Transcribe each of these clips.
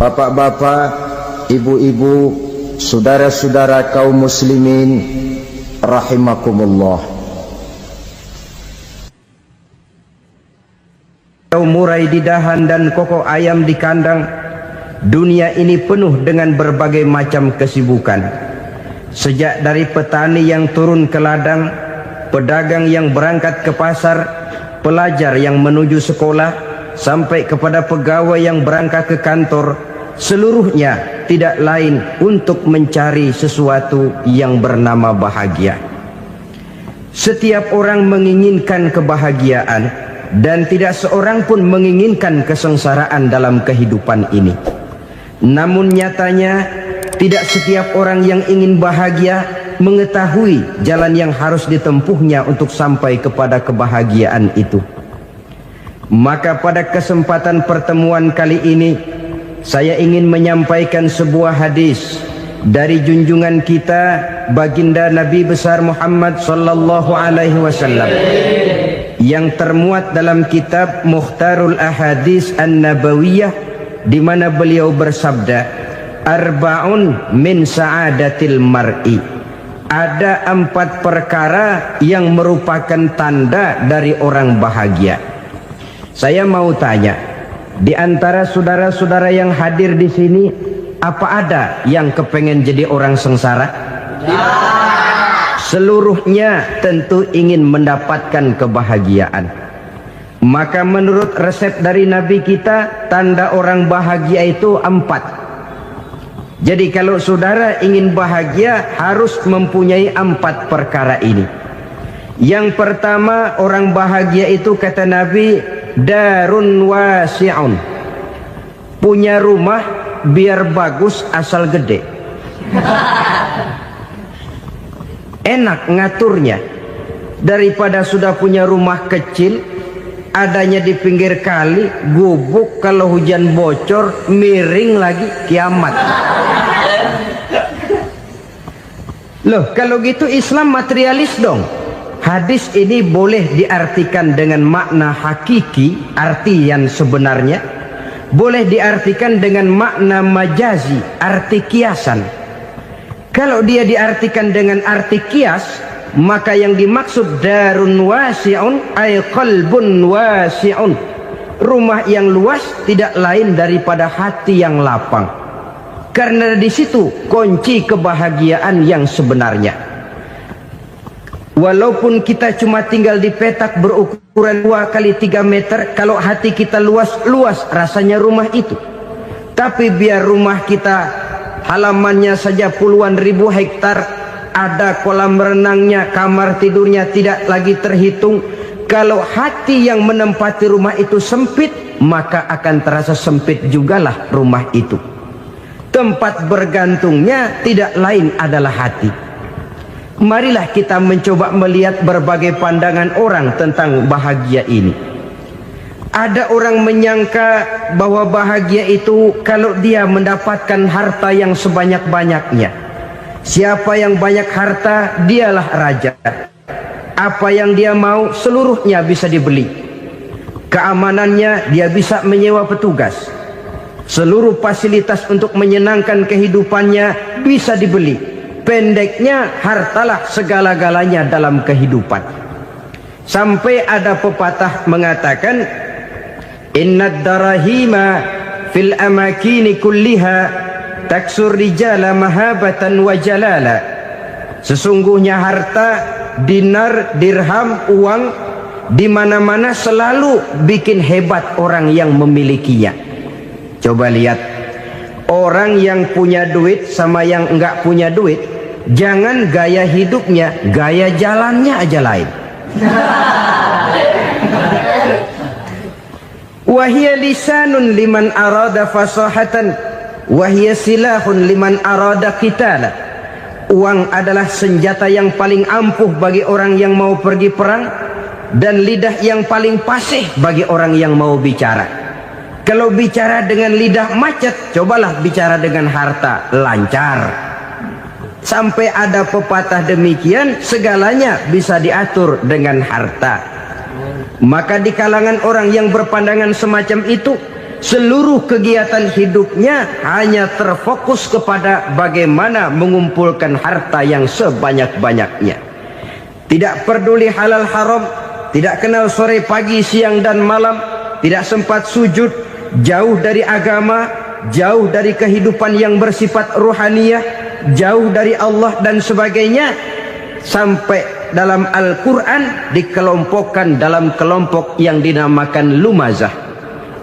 Bapak-bapak, ibu-ibu, saudara-saudara kaum muslimin rahimakumullah. Murai di dahan dan koko ayam di kandang, dunia ini penuh dengan berbagai macam kesibukan. Sejak dari petani yang turun ke ladang, pedagang yang berangkat ke pasar, pelajar yang menuju sekolah, sampai kepada pegawai yang berangkat ke kantor, seluruhnya tidak lain untuk mencari sesuatu yang bernama bahagia. Setiap orang menginginkan kebahagiaan, dan tidak seorang pun menginginkan kesengsaraan dalam kehidupan ini. Namun nyatanya tidak setiap orang yang ingin bahagia mengetahui jalan yang harus ditempuhnya untuk sampai kepada kebahagiaan itu. Maka pada kesempatan pertemuan kali ini saya ingin menyampaikan sebuah hadis dari junjungan kita baginda Nabi besar Muhammad sallallahu alaihi wasallam yang termuat dalam kitab Mukhtarul Ahadits An-Nabawiyah, di mana beliau bersabda, arba'un min sa'adatil mar'i. Ada 4 perkara yang merupakan tanda dari orang bahagia. Saya mau tanya, di antara saudara-saudara yang hadir di sini, apa ada yang kepengen jadi orang sengsara? Ya. Seluruhnya tentu ingin mendapatkan kebahagiaan. Maka menurut resep dari Nabi kita, tanda orang bahagia itu 4. Jadi kalau saudara ingin bahagia, harus mempunyai 4 perkara ini. Yang pertama, orang bahagia itu kata Nabi, darun wasi'un. Punya rumah biar bagus asal gede. Enak ngaturnya, daripada sudah punya rumah kecil adanya di pinggir kali, gubuk, kalau hujan bocor miring lagi, kiamat. Loh, kalau gitu Islam materialis dong. Hadis ini boleh diartikan dengan makna hakiki, arti yang sebenarnya, boleh diartikan dengan makna majazi, arti kiasan. Kalau dia diartikan dengan arti kias, maka yang dimaksud darun wasi'un ay qalbun wasi'un. Rumah yang luas tidak lain daripada hati yang lapang. Karena di situ kunci kebahagiaan yang sebenarnya. Walaupun kita cuma tinggal di petak berukuran 2 kali 3 meter, kalau hati kita luas-luas rasanya rumah itu. Tapi biar rumah kita halamannya saja puluhan ribu hektar, ada kolam renangnya, kamar tidurnya tidak lagi terhitung. Kalau hati yang menempati rumah itu sempit, maka akan terasa sempit jugalah rumah itu. Tempat bergantungnya tidak lain adalah hati. Marilah kita mencoba melihat berbagai pandangan orang tentang bahagia ini. Ada orang menyangka bahwa bahagia itu kalau dia mendapatkan harta yang sebanyak-banyaknya. Siapa yang banyak harta, dialah raja. Apa yang dia mau, seluruhnya bisa dibeli. Keamanannya, dia bisa menyewa petugas. Seluruh fasilitas untuk menyenangkan kehidupannya bisa dibeli. Pendeknya, hartalah segala-galanya dalam kehidupan. Sampai ada pepatah mengatakan, innad darahima fil amakini kulliha taksur rijala mahabatan wa jalala. Sesungguhnya harta, dinar, dirham, uang di mana-mana selalu bikin hebat orang yang memilikinya. Coba lihat, orang yang punya duit sama yang enggak punya duit, jangan gaya hidupnya, gaya jalannya aja lain. Wahia lisanun liman arada fasahatan, wahia silahun liman arada qitala. Uang adalah senjata yang paling ampuh bagi orang yang mau pergi perang, dan lidah yang paling fasih bagi orang yang mau bicara. Kalau bicara dengan lidah macet, cobalah bicara dengan harta, lancar. Sampai ada pepatah demikian, segalanya bisa diatur dengan harta. Maka di kalangan orang yang berpandangan semacam itu, seluruh kegiatan hidupnya hanya terfokus kepada bagaimana mengumpulkan harta yang sebanyak-banyaknya. Tidak peduli halal haram, tidak kenal sore pagi siang dan malam, tidak sempat sujud, jauh dari agama, jauh dari kehidupan yang bersifat ruhaniyah, jauh dari Allah dan sebagainya. Sampai dalam Al-Quran dikelompokkan dalam kelompok yang dinamakan lumazah.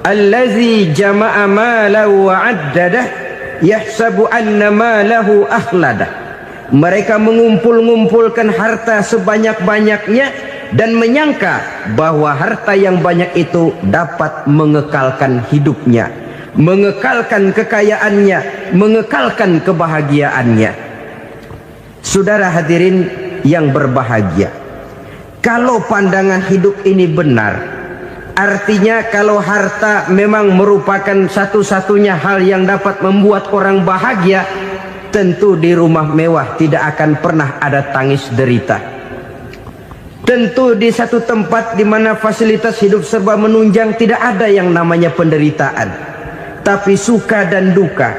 Allazi jama'a malahu wa 'addadah yahsabu anna malahu akhladah. Mereka mengumpulkan harta sebanyak-banyaknya dan menyangka bahwa harta yang banyak itu dapat mengekalkan hidupnya, mengekalkan kekayaannya, mengekalkan kebahagiaannya. Saudara hadirin yang berbahagia, kalau pandangan hidup ini benar, artinya kalau harta memang merupakan satu-satunya hal yang dapat membuat orang bahagia, tentu di rumah mewah tidak akan pernah ada tangis derita. Tentu di satu tempat di mana fasilitas hidup serba menunjang tidak ada yang namanya penderitaan. Tapi suka dan duka,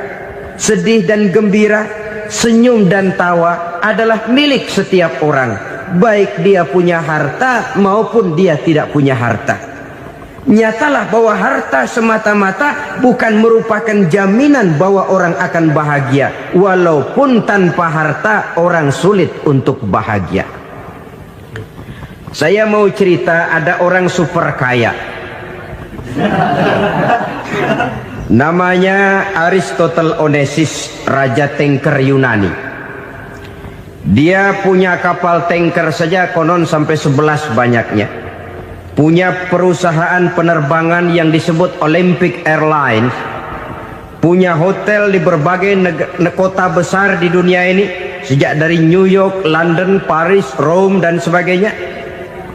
sedih dan gembira, senyum dan tawa adalah milik setiap orang, baik dia punya harta maupun dia tidak punya harta. Nyatalah bahwa harta semata-mata bukan merupakan jaminan bahwa orang akan bahagia, walaupun tanpa harta orang sulit untuk bahagia. Saya mau cerita, ada orang super kaya, namanya Aristotle Onesimus, raja tanker Yunani. Dia punya kapal tanker saja konon sampai 11 banyaknya. Punya perusahaan penerbangan yang disebut Olympic Airlines. Punya hotel di berbagai kota besar di dunia ini, sejak dari New York, London, Paris, Rome dan sebagainya.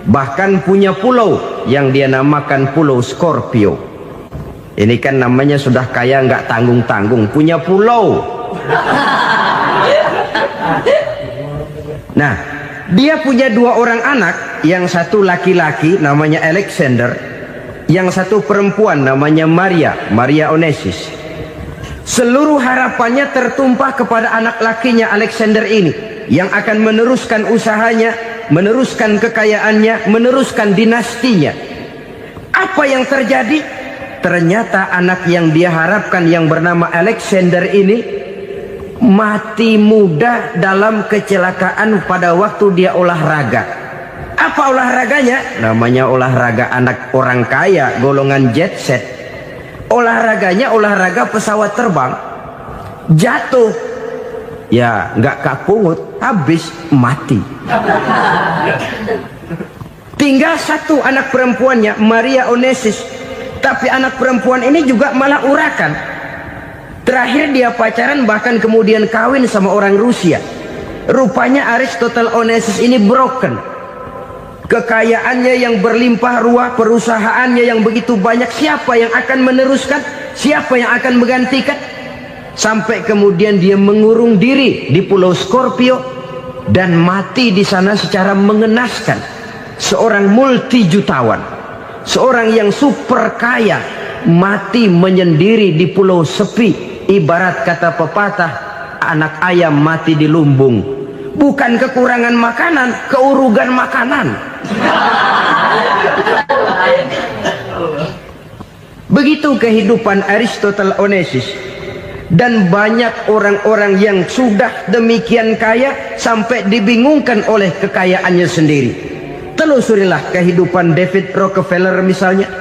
Bahkan punya pulau yang dia namakan Pulau Scorpio. Ini kan namanya sudah kaya nggak tanggung-tanggung, punya pulau. Nah, dia punya 2 orang anak, yang satu laki-laki namanya Alexander, yang satu perempuan namanya Maria Onesimus. Seluruh harapannya tertumpah kepada anak lakinya Alexander ini, yang akan meneruskan usahanya, meneruskan kekayaannya, meneruskan dinastinya. Apa yang terjadi? Ternyata anak yang dia harapkan yang bernama Alexander ini mati muda dalam kecelakaan pada waktu dia olahraga. Apa olahraganya? Namanya olahraga anak orang kaya, golongan jet set. Olahraganya olahraga pesawat terbang. Jatuh, ya nggak kapungut, habis mati. Tinggal satu anak perempuannya, Maria Onesimus. Tapi anak perempuan ini juga malah urakan. Terakhir dia pacaran, bahkan kemudian kawin sama orang Rusia. Rupanya Aristotle Onesimus ini broken. Kekayaannya yang berlimpah ruah, perusahaannya yang begitu banyak, siapa yang akan meneruskan? Siapa yang akan menggantikan? Sampai kemudian dia mengurung diri di Pulau Scorpio dan mati di sana secara mengenaskan. Seorang multijutawan, seorang yang super kaya, mati menyendiri di pulau sepi. Ibarat kata pepatah, anak ayam mati di lumbung. Bukan kekurangan makanan, keurugan makanan. Begitu kehidupan Aristotle Onesimus. Dan banyak orang-orang yang sudah demikian kaya sampai dibingungkan oleh kekayaannya sendiri. Telusurilah kehidupan David Rockefeller misalnya,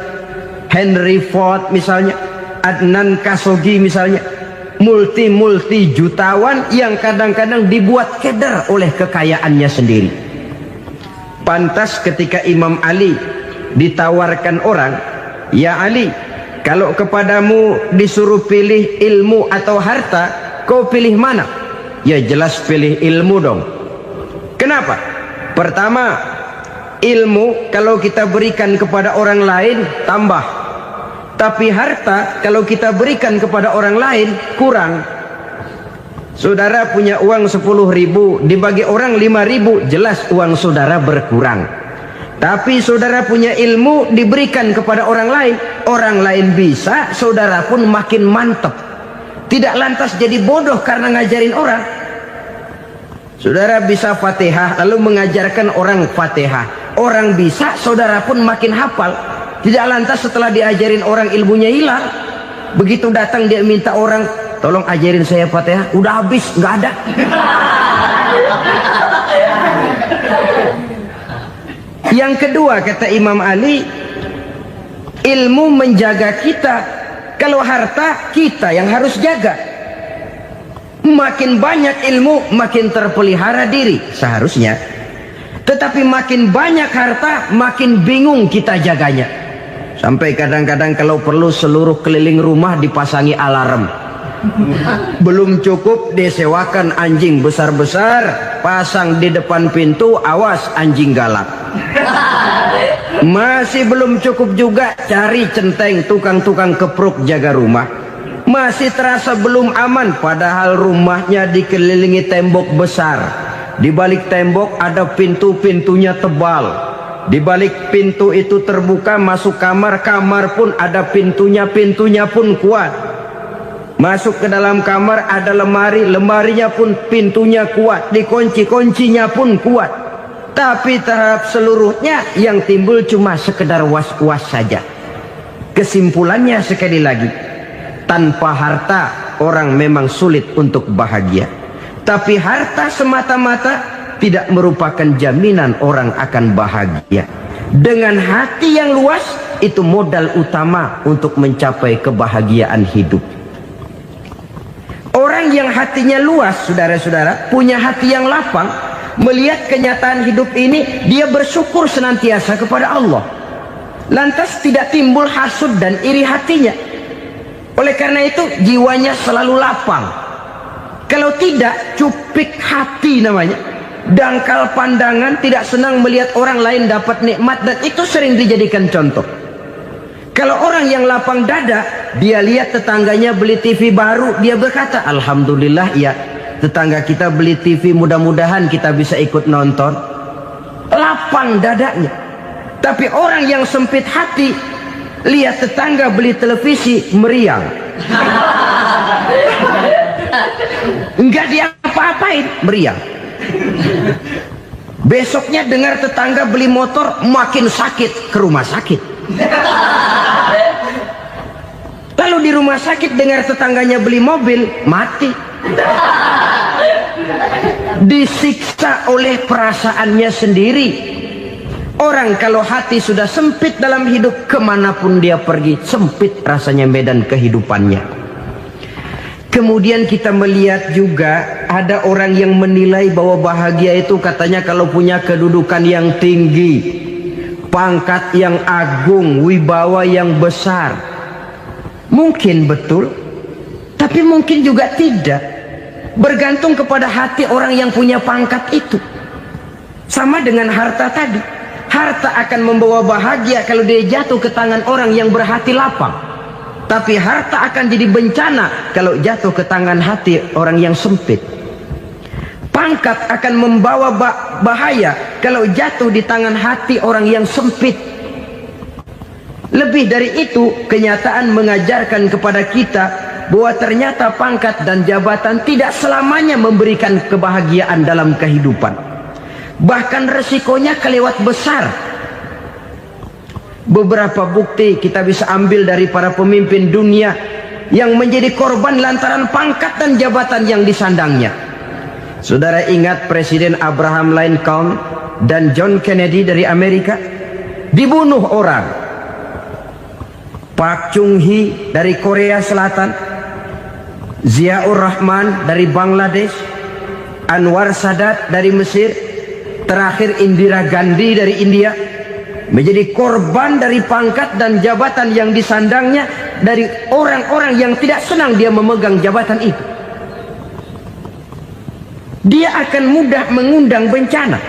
Henry Ford misalnya, Adnan Khashoggi misalnya. Multi jutawan yang kadang-kadang dibuat keder oleh kekayaannya sendiri. Pantas ketika Imam Ali ditawarkan orang, "Ya Ali, kalau kepadamu disuruh pilih ilmu atau harta, kau pilih mana?" Ya jelas pilih ilmu dong. Kenapa? Pertama, ilmu kalau kita berikan kepada orang lain tambah. Tapi harta kalau kita berikan kepada orang lain kurang. Saudara punya uang 10.000, dibagi orang 5.000, jelas uang saudara berkurang. Tapi saudara punya ilmu diberikan kepada orang lain bisa, saudara pun makin mantap. Tidak lantas jadi bodoh karena ngajarin orang. Saudara bisa Fatihah lalu mengajarkan orang Fatihah. Orang bisa, saudara pun makin hafal. Tidak lantas setelah diajarin orang ilmunya hilang. Begitu datang dia minta orang, tolong ajarin saya Fatihah, udah habis, nggak ada. Yang kedua kata Imam Ali, ilmu menjaga kita. Kalau harta kita yang harus jaga. Makin banyak ilmu makin terpelihara diri seharusnya. Tetapi makin banyak harta makin bingung kita jaganya. Sampai kadang-kadang kalau perlu seluruh keliling rumah dipasangi alarm. Belum cukup disewakan anjing besar-besar, pasang di depan pintu, awas anjing galak. Masih belum cukup juga, cari centeng tukang-tukang kepruk jaga rumah. Masih terasa belum aman, padahal rumahnya dikelilingi tembok besar. Di balik tembok ada pintu-pintunya tebal. Di balik pintu itu terbuka masuk kamar, kamar pun ada pintunya, pintunya pun kuat. Masuk ke dalam kamar ada lemari, lemarinya pun pintunya kuat, dikunci, kuncinya pun kuat. Tapi terhadap seluruhnya yang timbul cuma sekedar was-was saja. Kesimpulannya sekali lagi, tanpa harta orang memang sulit untuk bahagia. Tapi harta semata-mata tidak merupakan jaminan orang akan bahagia. Dengan hati yang luas, itu modal utama untuk mencapai kebahagiaan hidup. Orang yang hatinya luas, saudara-saudara, punya hati yang lapang, melihat kenyataan hidup ini, dia bersyukur senantiasa kepada Allah. Lantas tidak timbul hasud dan iri hatinya. Oleh karena itu, jiwanya selalu lapang. Kalau tidak, cupik hati namanya. Dangkal pandangan, tidak senang melihat orang lain dapat nikmat, dan itu sering dijadikan contoh. Kalau orang yang lapang dada, dia lihat tetangganya beli TV baru, dia berkata, alhamdulillah ya, tetangga kita beli TV, mudah-mudahan kita bisa ikut nonton. Lapang dadanya. Tapi orang yang sempit hati, lihat tetangga beli televisi, meriang. Enggak dia apa-apain, meriang. Besoknya dengar tetangga beli motor, makin sakit, ke rumah sakit. Lalu di rumah sakit dengar tetangganya beli mobil, mati. Disiksa oleh perasaannya sendiri. Orang kalau hati sudah sempit dalam hidup, kemanapun dia pergi, sempit rasanya medan kehidupannya. Kemudian kita melihat juga ada orang yang menilai bahwa bahagia itu katanya kalau punya kedudukan yang tinggi, pangkat yang agung, wibawa yang besar. Mungkin betul, tapi mungkin juga tidak. Bergantung kepada hati orang yang punya pangkat itu. Sama dengan harta tadi. Harta akan membawa bahagia kalau dia jatuh ke tangan orang yang berhati lapang. Tapi harta akan jadi bencana kalau jatuh ke tangan hati orang yang sempit. Pangkat akan membawa bahaya kalau jatuh di tangan hati orang yang sempit. Lebih dari itu, kenyataan mengajarkan kepada kita bahwa ternyata pangkat dan jabatan tidak selamanya memberikan kebahagiaan dalam kehidupan. Bahkan resikonya kelewat besar. Beberapa bukti kita bisa ambil dari para pemimpin dunia yang menjadi korban lantaran pangkat dan jabatan yang disandangnya. Saudara ingat Presiden Abraham Lincoln dan John Kennedy dari Amerika? Dibunuh orang. Park Chung-hee dari Korea Selatan, Ziaur Rahman dari Bangladesh, Anwar Sadat dari Mesir, terakhir Indira Gandhi dari India, menjadi korban dari pangkat dan jabatan yang disandangnya dari orang-orang yang tidak senang dia memegang jabatan itu. Dia akan mudah mengundang bencana.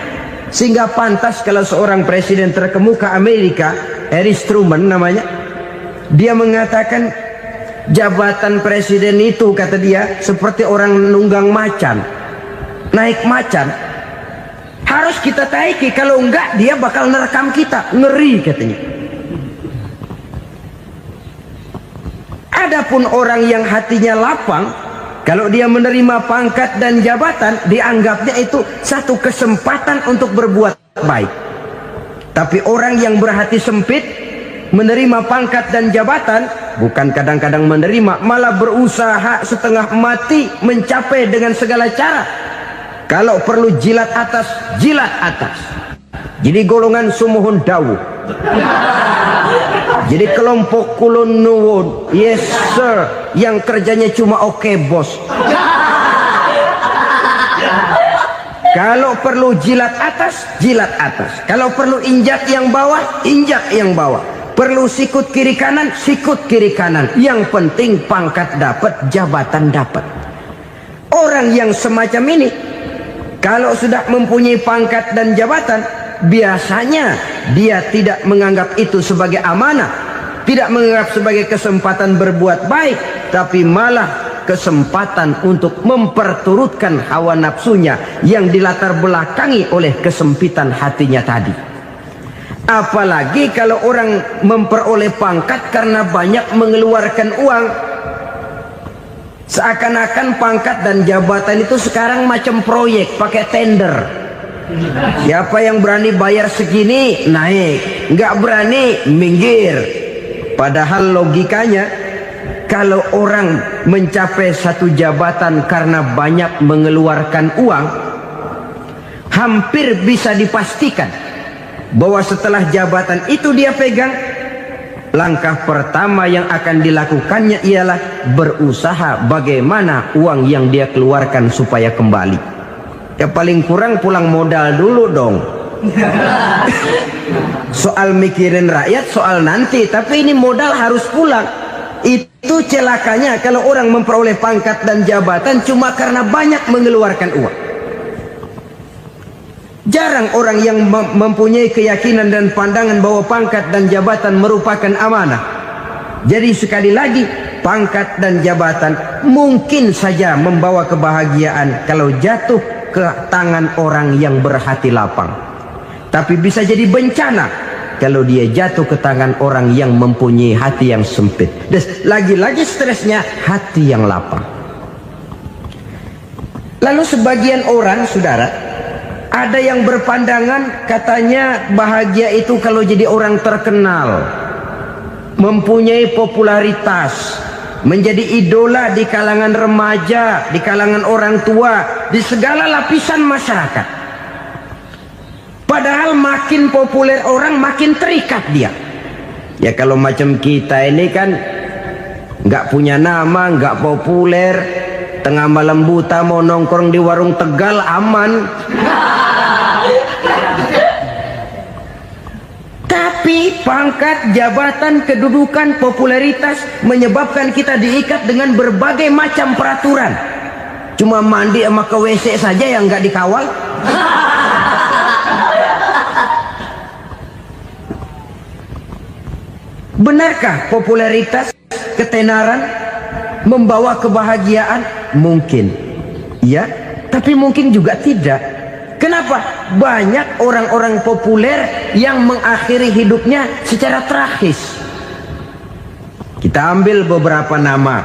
Sehingga pantas kalau seorang presiden terkemuka Amerika, Harry Truman namanya, dia mengatakan jabatan presiden itu, kata dia, seperti orang nunggang macan, naik macan. Harus kita taiki, kalau enggak dia bakal nerekam kita. Ngeri katanya. Adapun orang yang hatinya lapang, kalau dia menerima pangkat dan jabatan, dianggapnya itu satu kesempatan untuk berbuat baik. Tapi orang yang berhati sempit, menerima pangkat dan jabatan, bukan kadang-kadang menerima, malah berusaha setengah mati mencapai dengan segala cara. Kalau perlu jilat atas, jilat atas. Jadi golongan sumuhun dawu. Jadi kelompok kulon nuwun, yes sir, yang kerjanya cuma oke bos. Kalau perlu jilat atas, jilat atas. Kalau perlu injak yang bawah, injak yang bawah. Perlu sikut kiri kanan, sikut kiri kanan. Yang penting pangkat dapat, jabatan dapat. Orang yang semacam ini, kalau sudah mempunyai pangkat dan jabatan, biasanya dia tidak menganggap itu sebagai amanah, tidak menganggap sebagai kesempatan berbuat baik, tapi malah kesempatan untuk memperturutkan hawa nafsunya yang dilatar belakangi oleh kesempitan hatinya tadi. Apalagi kalau orang memperoleh pangkat karena banyak mengeluarkan uang. Seakan-akan pangkat dan jabatan itu sekarang macam proyek, pakai tender. Siapa yang berani bayar segini, naik. Nggak berani, minggir. Padahal logikanya, kalau orang mencapai satu jabatan karena banyak mengeluarkan uang, hampir bisa dipastikan bahwa setelah jabatan itu dia pegang, langkah pertama yang akan dilakukannya ialah berusaha bagaimana uang yang dia keluarkan supaya kembali. Ya paling kurang pulang modal dulu dong. Soal mikirin rakyat soal nanti, tapi ini modal harus pulang. Itu celakanya kalau orang memperoleh pangkat dan jabatan cuma karena banyak mengeluarkan uang. Jarang orang yang mempunyai keyakinan dan pandangan bahwa pangkat dan jabatan merupakan amanah. Jadi sekali lagi, pangkat dan jabatan mungkin saja membawa kebahagiaan kalau jatuh ke tangan orang yang berhati lapang. Tapi bisa jadi bencana kalau dia jatuh ke tangan orang yang mempunyai hati yang sempit. Dan lagi-lagi stresnya hati yang lapang. Lalu sebagian orang, saudara, ada yang berpandangan katanya bahagia itu kalau jadi orang terkenal, mempunyai popularitas, menjadi idola di kalangan remaja, di kalangan orang tua, di segala lapisan masyarakat. Padahal makin populer orang makin terikat dia. Ya kalau macam kita ini kan nggak punya nama, nggak populer, tengah malam buta mau nongkrong di warung Tegal aman. Tapi pangkat, jabatan, kedudukan, popularitas menyebabkan kita diikat dengan berbagai macam peraturan. Cuma mandi sama ke WC saja yang nggak dikawal. Benarkah popularitas, ketenaran membawa kebahagiaan? Mungkin. Ya, tapi mungkin juga tidak. Kenapa? Banyak orang-orang populer yang mengakhiri hidupnya secara tragis. Kita ambil beberapa nama.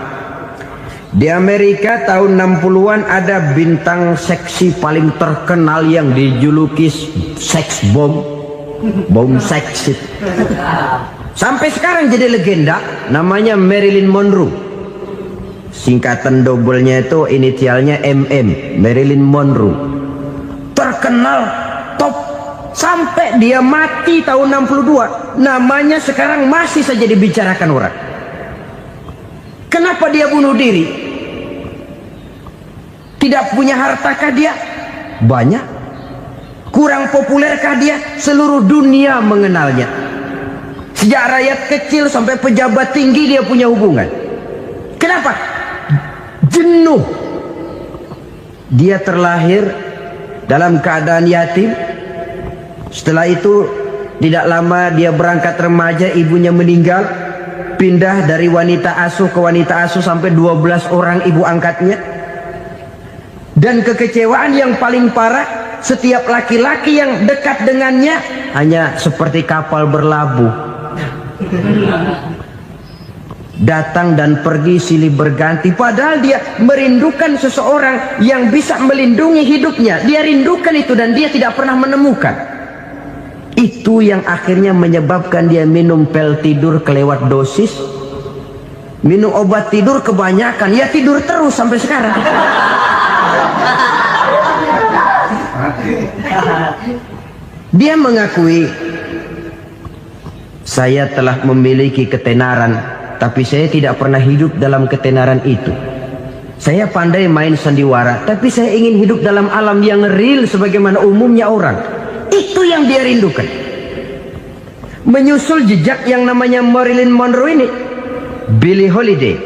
Di Amerika tahun 60-an ada bintang seksi paling terkenal yang dijuluki seks bom. Bom seks. Sampai sekarang jadi legenda, namanya Marilyn Monroe. Singkatan dobelnya itu inisialnya MM, Marilyn Monroe. Terkenal top sampai dia mati tahun 62, namanya sekarang masih saja dibicarakan orang. Kenapa dia bunuh diri? Tidak punya hartakah dia? Banyak. Kurang populerkah dia? Seluruh dunia mengenalnya. Sejak rakyat kecil sampai pejabat tinggi dia punya hubungan. Kenapa? Jenuh. Dia terlahir dalam keadaan yatim. Setelah itu tidak lama dia berangkat remaja, ibunya meninggal. Pindah dari wanita asuh ke wanita asuh sampai 12 orang ibu angkatnya. Dan kekecewaan yang paling parah, setiap laki-laki yang dekat dengannya hanya seperti kapal berlabuh. Datang dan pergi silih berganti, padahal dia merindukan seseorang yang bisa melindungi hidupnya. Dia rindukan itu dan dia tidak pernah menemukan. Itu yang akhirnya menyebabkan dia minum pil tidur kelewat dosis, minum obat tidur kebanyakan, ya tidur terus sampai sekarang. Dia mengakui, saya telah memiliki ketenaran, tapi saya tidak pernah hidup dalam ketenaran itu. Saya pandai main sandiwara, tapi saya ingin hidup dalam alam yang real sebagaimana umumnya orang. Itu yang dia rindukan. Menyusul jejak yang namanya Marilyn Monroe ini, Billie Holiday,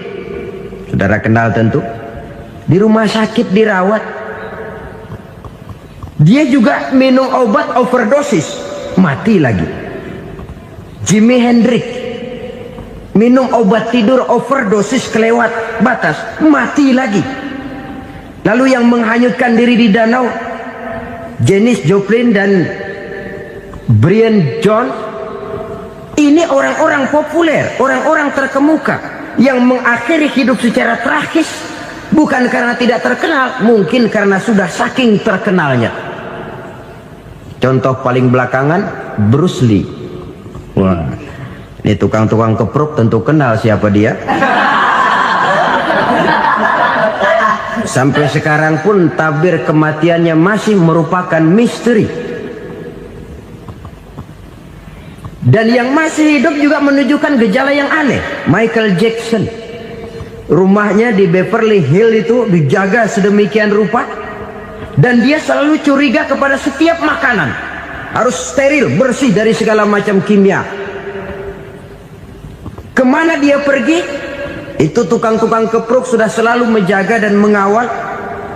saudara kenal tentu, di rumah sakit dirawat. Dia juga minum obat overdosis, mati lagi. Jimi Hendrix minum obat tidur overdosis kelewat batas, mati lagi. Lalu yang menghanyutkan diri di danau, Janis Joplin dan Brian Jones, ini orang-orang populer, orang-orang terkemuka yang mengakhiri hidup secara tragis, bukan karena tidak terkenal, mungkin karena sudah saking terkenalnya. Contoh paling belakangan, Bruce Lee. Wah, ini tukang-tukang kepruk tentu kenal siapa dia. Sampai sekarang pun tabir kematiannya masih merupakan misteri. Dan yang masih hidup juga menunjukkan gejala yang aneh. Michael Jackson, rumahnya di Beverly Hills itu dijaga sedemikian rupa, dan dia selalu curiga kepada setiap makanan harus steril, bersih dari segala macam kimia. Kemana dia pergi, itu tukang-tukang kepruk sudah selalu menjaga dan mengawal,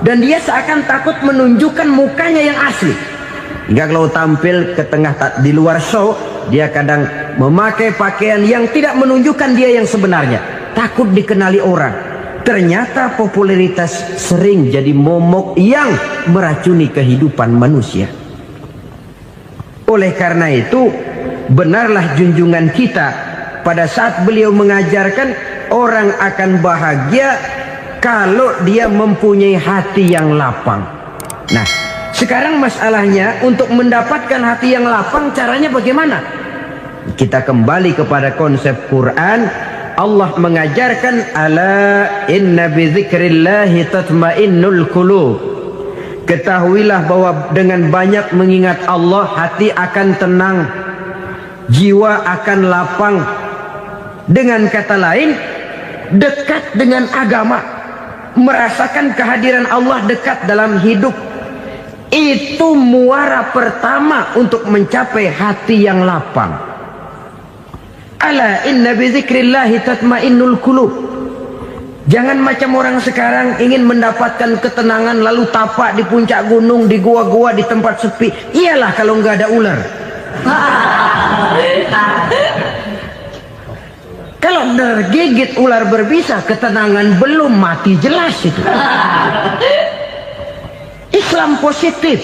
dan dia seakan takut menunjukkan mukanya yang asli. Hingga kalau tampil ke tengah di luar show, dia kadang memakai pakaian yang tidak menunjukkan dia yang sebenarnya, takut dikenali orang. Ternyata popularitas sering jadi momok yang meracuni kehidupan manusia. Oleh karena itu, benarlah junjungan kita pada saat beliau mengajarkan orang akan bahagia kalau dia mempunyai hati yang lapang. Nah, sekarang masalahnya untuk mendapatkan hati yang lapang, caranya bagaimana? Kita kembali kepada konsep Quran. Allah mengajarkan, ala inna bizikrillahi tatmainnul qulub. Ketahuilah bahwa dengan banyak mengingat Allah, hati akan tenang, jiwa akan lapang. Dengan kata lain, dekat dengan agama, merasakan kehadiran Allah dekat dalam hidup, itu muara pertama untuk mencapai hati yang lapang. Ala inna bizikrillahi tatmainnul qulub. Jangan macam orang sekarang ingin mendapatkan ketenangan lalu tapak di puncak gunung, di gua-gua, di tempat sepi. Iyalah kalau nggak ada ular. Kalau tergigit ular berbisa, ketenangan belum, mati jelas itu. Islam positif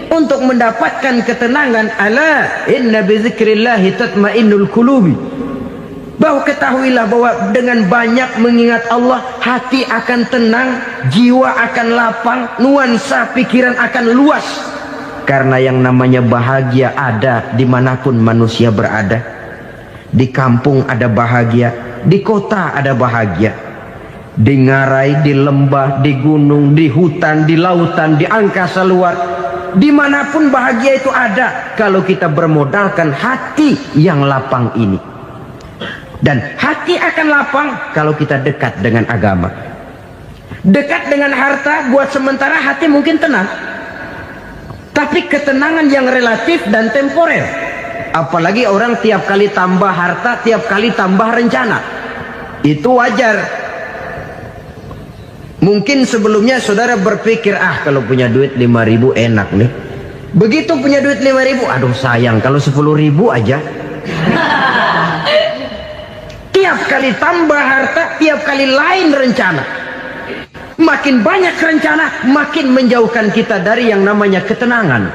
untuk mendapatkan ketenangan. Ala inna bizikrillahi tatmainnul qulubi. Bahwa ketahuilah bahwa dengan banyak mengingat Allah, hati akan tenang, jiwa akan lapang, nuansa pikiran akan luas. Karena yang namanya bahagia ada dimanapun manusia berada. Di kampung ada bahagia, di kota ada bahagia, di ngarai, di lembah, di gunung, di hutan, di lautan, di angkasa luar, dimanapun bahagia itu ada kalau kita bermodalkan hati yang lapang ini. Dan hati akan lapang kalau kita dekat dengan agama. Dekat dengan harta buat sementara hati mungkin tenang, tapi ketenangan yang relatif dan temporer. Apalagi orang tiap kali tambah harta, tiap kali tambah rencana, itu wajar. Mungkin sebelumnya saudara berpikir, kalau punya duit 5.000 enak nih. Begitu punya duit 5.000, aduh sayang kalau 10.000 aja. Tiap kali tambah harta, tiap kali lain rencana. Semakin banyak rencana, makin menjauhkan kita dari yang namanya ketenangan.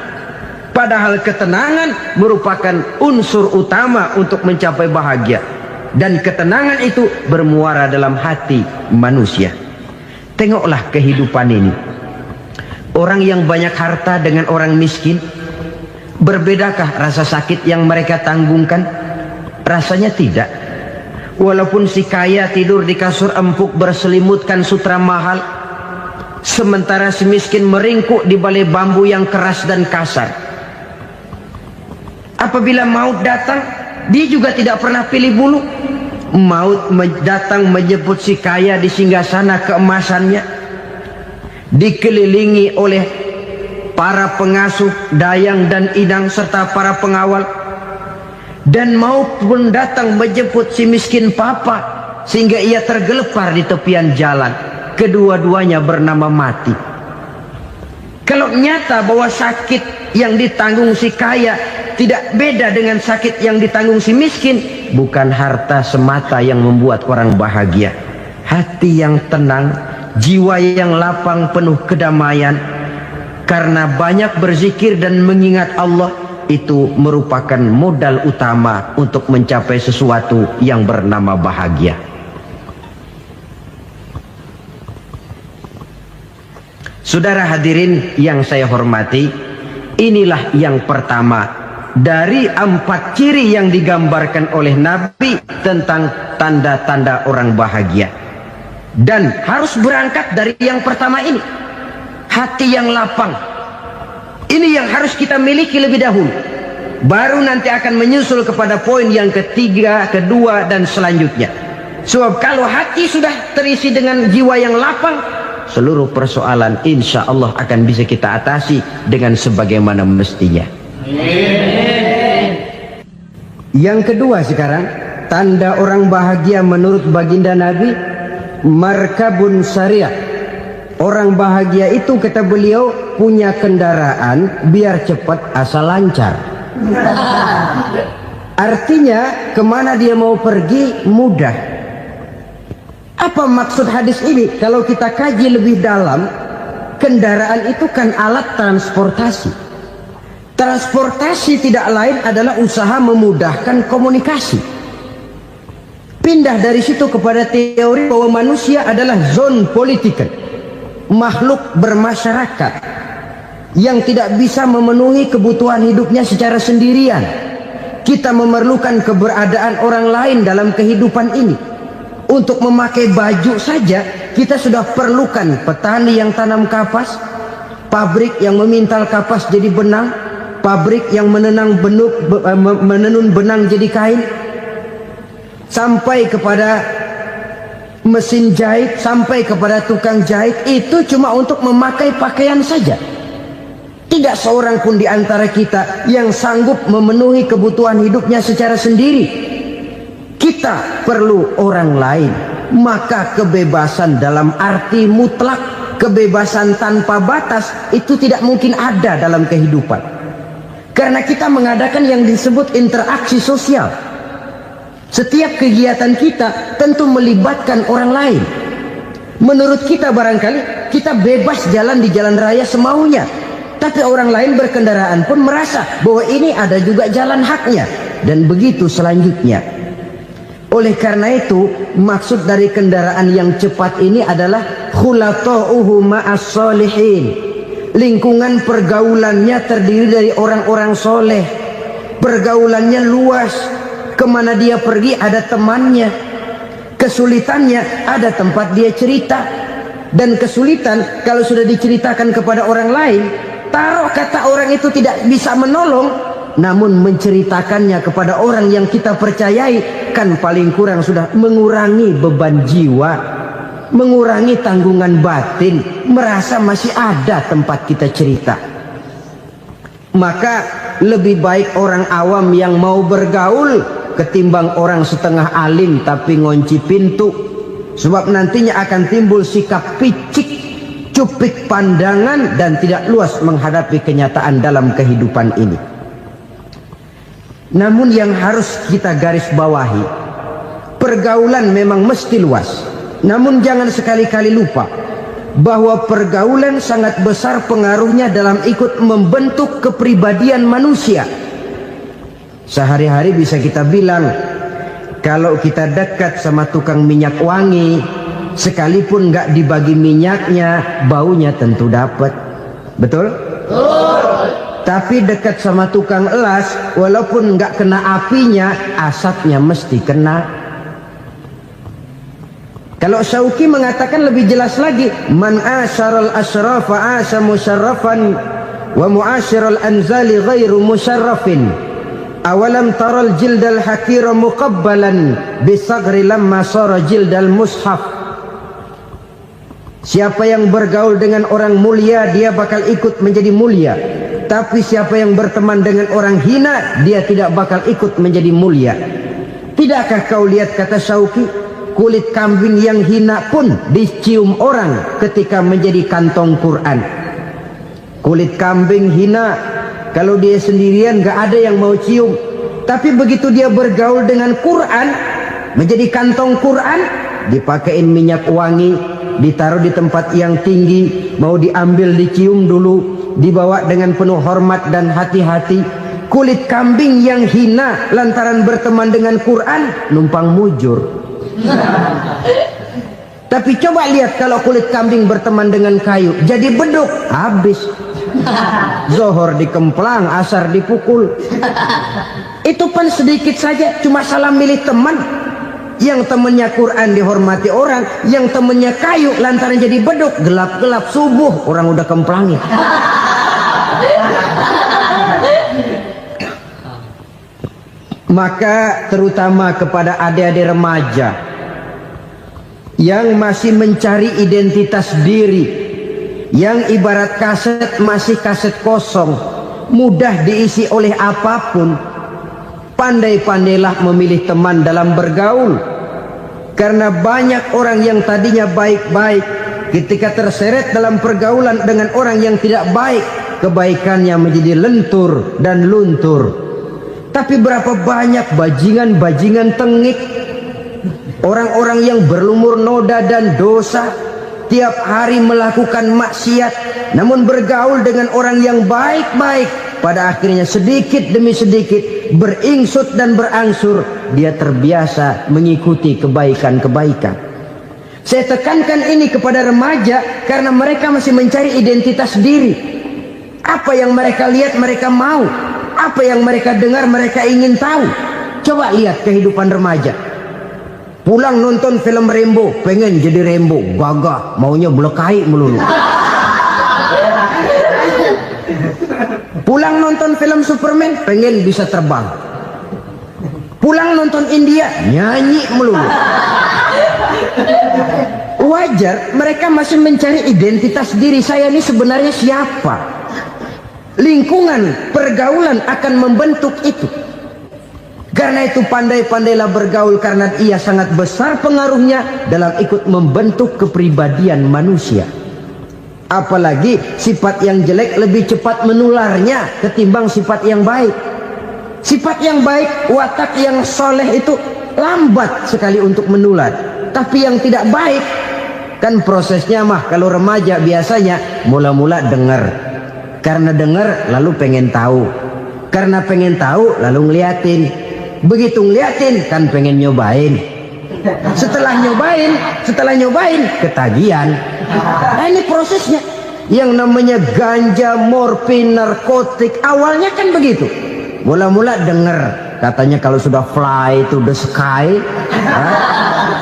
Padahal ketenangan merupakan unsur utama untuk mencapai bahagia. Dan ketenangan itu bermuara dalam hati manusia. Tengoklah kehidupan ini. Orang yang banyak harta dengan orang miskin, berbedakah rasa sakit yang mereka tanggungkan? Rasanya tidak. Walaupun si kaya tidur di kasur empuk berselimutkan sutra mahal, sementara si miskin meringkuk di balai bambu yang keras dan kasar. Apabila maut datang, dia juga tidak pernah pilih bulu. Maut datang menjemput si kaya di singgasana keemasannya, dikelilingi oleh para pengasuh, dayang dan idang serta para pengawal. Dan maut pun datang menjemput si miskin papa, sehingga ia tergelepar di tepian jalan. Kedua-duanya bernama mati. Kalau nyata bahwa sakit yang ditanggung si kaya tidak beda dengan sakit yang ditanggung si miskin, bukan harta semata yang membuat orang bahagia. Hati yang tenang, jiwa yang lapang penuh kedamaian, karena banyak berzikir dan mengingat Allah, itu merupakan modal utama untuk mencapai sesuatu yang bernama bahagia. Saudara hadirin yang saya hormati, inilah yang pertama dari 4 ciri yang digambarkan oleh Nabi tentang tanda-tanda orang bahagia. Dan harus berangkat dari yang pertama ini, hati yang lapang. Ini yang harus kita miliki lebih dahulu, baru nanti akan menyusul kepada poin yang ketiga, kedua, dan selanjutnya. Sebab kalau hati sudah terisi dengan jiwa yang lapang, seluruh persoalan insya Allah akan bisa kita atasi dengan sebagaimana mestinya. Yang kedua sekarang, tanda orang bahagia menurut baginda Nabi, markabun syariah. Orang bahagia itu, kata beliau, punya kendaraan biar cepat asal lancar. Artinya kemana dia mau pergi mudah. Apa maksud hadis ini? Kalau kita kaji lebih dalam, kendaraan itu kan alat transportasi. Transportasi tidak lain adalah usaha memudahkan komunikasi. Pindah dari situ kepada teori bahwa manusia adalah zon political, makhluk bermasyarakat yang tidak bisa memenuhi kebutuhan hidupnya secara sendirian. Kita memerlukan keberadaan orang lain dalam kehidupan ini. Untuk memakai baju saja kita sudah perlukan petani yang tanam kapas, pabrik yang memintal kapas jadi benang, pabrik yang menenun benang jadi kain, sampai kepada mesin jahit, sampai kepada tukang jahit. Itu cuma untuk memakai pakaian saja. Tidak seorang pun di antara kita yang sanggup memenuhi kebutuhan hidupnya secara sendiri. Kita perlu orang lain. Maka kebebasan dalam arti mutlak, kebebasan tanpa batas, itu tidak mungkin ada dalam kehidupan. Karena kita mengadakan yang disebut interaksi sosial. Setiap kegiatan kita tentu melibatkan orang lain. Menurut kita barangkali kita bebas jalan di jalan raya semaunya, tapi orang lain berkendaraan pun merasa bahwa ini ada juga jalan haknya, dan begitu selanjutnya. Oleh karena itu, maksud dari kendaraan yang cepat ini adalah khulata'uhu ma'as solihin. Lingkungan pergaulannya terdiri dari orang-orang soleh. Pergaulannya luas. Kemana dia pergi ada temannya. Kesulitannya ada tempat dia cerita. Dan kesulitan kalau sudah diceritakan kepada orang lain, taruh kata orang itu tidak bisa menolong, namun menceritakannya kepada orang yang kita percayai, kan paling kurang sudah mengurangi beban jiwa, mengurangi tanggungan batin, merasa masih ada tempat kita cerita. Maka lebih baik orang awam yang mau bergaul ketimbang orang setengah alim tapi ngunci pintu. Sebab nantinya akan timbul sikap picik, cupik pandangan, dan tidak luas menghadapi kenyataan dalam kehidupan ini. Namun yang harus kita garis bawahi, pergaulan memang mesti luas. Namun jangan sekali-kali lupa bahwa pergaulan sangat besar pengaruhnya dalam ikut membentuk kepribadian manusia. Sehari-hari bisa kita bilang, kalau kita dekat sama tukang minyak wangi, sekalipun nggak dibagi minyaknya, baunya tentu dapat. Betul? Tapi dekat sama tukang elas, walaupun nggak kena apinya, asapnya mesti kena. Kalau Syauqi mengatakan lebih jelas lagi, man asyaral asrafa asa musyarrafan wa muasyiral anzali ghairu musyarrafin. Awalam taral jildal hakira muqabbalan bisagri lamma sara jildal mushaf. Siapa yang bergaul dengan orang mulia, dia bakal ikut menjadi mulia. Tapi siapa yang berteman dengan orang hina, dia tidak bakal ikut menjadi mulia. Tidakkah kau lihat, kata Syauqi, kulit kambing yang hina pun dicium orang ketika menjadi kantong Quran. Kulit kambing hina, kalau dia sendirian gak ada yang mau cium. Tapi begitu dia bergaul dengan Quran, menjadi kantong Quran, dipakein minyak wangi, ditaruh di tempat yang tinggi, mau diambil dicium dulu, dibawa dengan penuh hormat dan hati-hati. Kulit kambing yang hina lantaran berteman dengan Quran, numpang mujur. Tapi coba lihat kalau kulit kambing berteman dengan kayu, jadi beduk, habis. Zohor dikemplang, asar dipukul. Itu pun sedikit saja, cuma salah milih teman. Yang temannya Quran dihormati orang, yang temannya kayu lantaran jadi beduk, gelap-gelap subuh orang udah kemplangin. Maka terutama kepada adik-adik remaja yang masih mencari identitas diri, yang ibarat kaset masih kaset kosong, mudah diisi oleh apapun, pandai-pandailah memilih teman dalam bergaul. Karena banyak orang yang tadinya baik-baik, ketika terseret dalam pergaulan dengan orang yang tidak baik, kebaikannya menjadi lentur dan luntur. Tapi berapa banyak bajingan-bajingan tengik, orang-orang yang berlumur noda dan dosa, tiap hari melakukan maksiat, namun bergaul dengan orang yang baik-baik, pada akhirnya sedikit demi sedikit beringsut dan berangsur dia terbiasa mengikuti kebaikan-kebaikan. Saya tekankan ini kepada remaja karena mereka masih mencari identitas diri. Apa yang mereka lihat mereka mau, apa yang mereka dengar mereka ingin tahu. Coba lihat kehidupan remaja. Pulang nonton film Rambo, pengen jadi Rambo, gagah, maunya belekai melulu. Pulang nonton film Superman, pengen bisa terbang. Pulang nonton India, nyanyi melulu. Wajar, mereka masih mencari identitas diri. Saya ini sebenarnya siapa? Lingkungan, pergaulan akan membentuk itu. Karena itu pandai-pandailah bergaul, karena ia sangat besar pengaruhnya dalam ikut membentuk kepribadian manusia. Apalagi sifat yang jelek lebih cepat menularnya ketimbang sifat yang baik. Sifat yang baik, watak yang soleh itu lambat sekali untuk menular. Tapi yang tidak baik, kan prosesnya mah kalau remaja biasanya mula-mula dengar. Karena dengar lalu pengen tahu. Karena pengen tahu lalu ngeliatin. Begitu ngeliatin kan pengen nyobain. Setelah nyobain ketagihan. Nah, ini prosesnya. Yang namanya ganja, morfin, narkotik, awalnya kan begitu. Mula-mula denger, katanya kalau sudah fly to the sky,